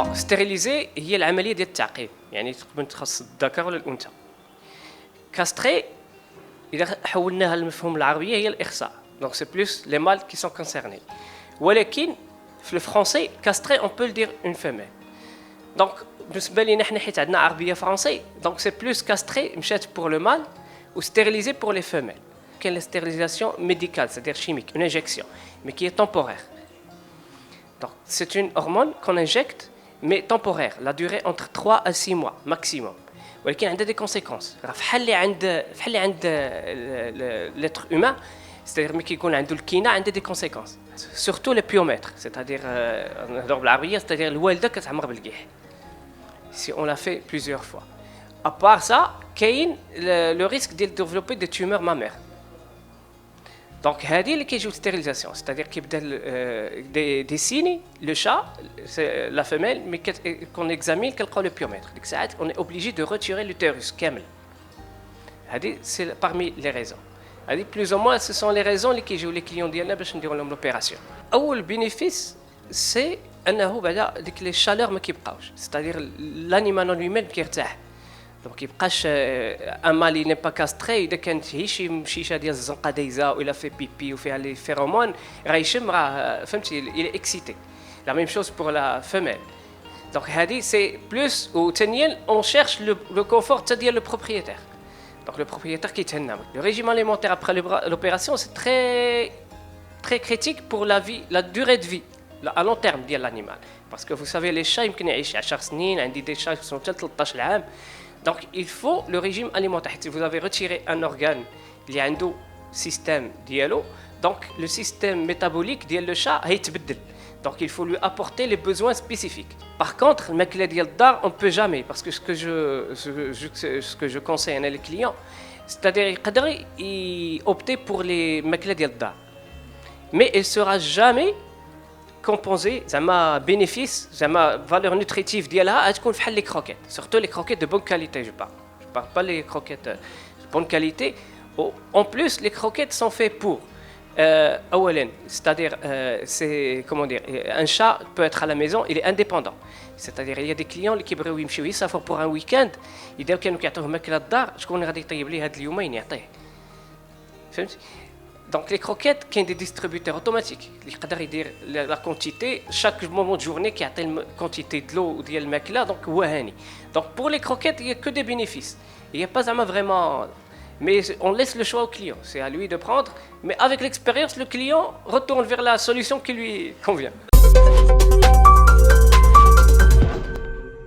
بون ستيريليزي هي العمليه ديال التعقيم، يعني تقدر تخص الذكر ولا الانثى. كاستري اذا حولناها للمفهوم العربيه هي الاخصاء، دونك سي بلوس لي مال كي سون كونسيرني. ولكن في الفرنسي كاستري اون بو دير اون فيميل. دونك بالنسبه لينا حنا حيت عندنا عربيه فرنسي، دونك سي بلوس كاستري مشات بور لو مال و ستيريليزي بور لي فيميل. كاين لا ستيريليزاسيون ميديكال سيتير شيميك، اون انجكسيون مي كي est temporaire. Donc c'est une hormone qu'on injecte mais temporaire, la durée entre 3 à 6 mois maximum. ولكن عندها des conséquences. راه فحال اللي عند l'être humain، c'est-à-dire ملي كيكون عنده الكينه عندها des conséquences. Surtout les piomètres, c'est-à-dire نهضروا بالعربيه، c'est-à-dire الوالده كتعمر بالكيح. Si on l'a fait plusieurs fois. À part ça, كاين le risque de développer des tumeurs mammaires. Donc هذه اللي كيجيو ستيريليزاسيون، c'est-à-dire كيبدا ديسيني لو شا لا فيميل مي كون اكزامين كنلقاو لو بيومتر، ديك الساعات اون اوبليجي دو روتيري لوتيروس كامل. هذه سي بارمي لي ريزون، هذه بلوز او موان سو سون لي ريزون اللي كيجيو لي كليون ديالنا باش نديرو لهم لوبيراسيون. اول بينيفيس سي انه بعدا ديك لي شالور ما كيبقاوش، c'est-à-dire l'animal en lui-même كيرتاح. دونك كيبقاش ان مالي ني با كاستري اذا كانت هي شي شيشه ديال الزنقه دايزه ولا في بيبي وفيها لي فيرومون راه يشم، راه فهمتي الى اكسيتي. لا ميم شوز بور لا فيميل. دونك هذه سي بلوس، وثانيا اون شيرش لو كونفور تا ديال لو بروبريتير. دونك لو بروبريتير كيتهنى. لو ريجيم اليمونتير ابري لوبيراسيون سي تري كريتيك بور لا في لا دوري دو في à long terme ديال l'animal. Parce que vous savez les chats يمكن يعيش 10 سنين، عندي دي شات qui sont 13 عام. Donc il faut le régime alimentaire. Si vous avez retiré un organe اللي عنده système ديالو، donc le système métabolique ديال le chat هيتبدل. Donc il faut lui apporter les besoins spécifiques. Par contre الماكله ديال الدار on peut jamais، parce que ce que je conseille à les clients، c'est-à-dire يقدر opter pour les ماكله ديال الدار، mais il sera jamais composé زعما bénéfice زعما valeur nutritive ديالها غتكون فحال لي كروكيت، surtout les croquettes de bonne qualité. Je parle pas les croquettes de bonne qualité. En plus les croquettes sont faites pour اولا c'est-à-dire c'est comment dire un chat peut être à la maison il est indépendant. C'est-à-dire il y a des clients اللي كيبغيو يمشيو يسافروا pour un week-end، اذا كانوا كيعطيوه ماكله الدار شكون غادي يطيب ليه هاد اليومين يعطيه، فهمتي؟ Donc les croquettes كاين des distributeurs automatiques اللي يقدر يدير لا كونتيتي chaque moment de journée كيعطي كونتيتي دلو ديال الماكله، دونك هو هاني. Donc pour les croquettes il y a que des bénéfices. Il y a pas زعما vraiment، mais on laisse le choix au client, c'est à lui de prendre, mais avec l'expérience le client retourne vers la solution qui lui convient.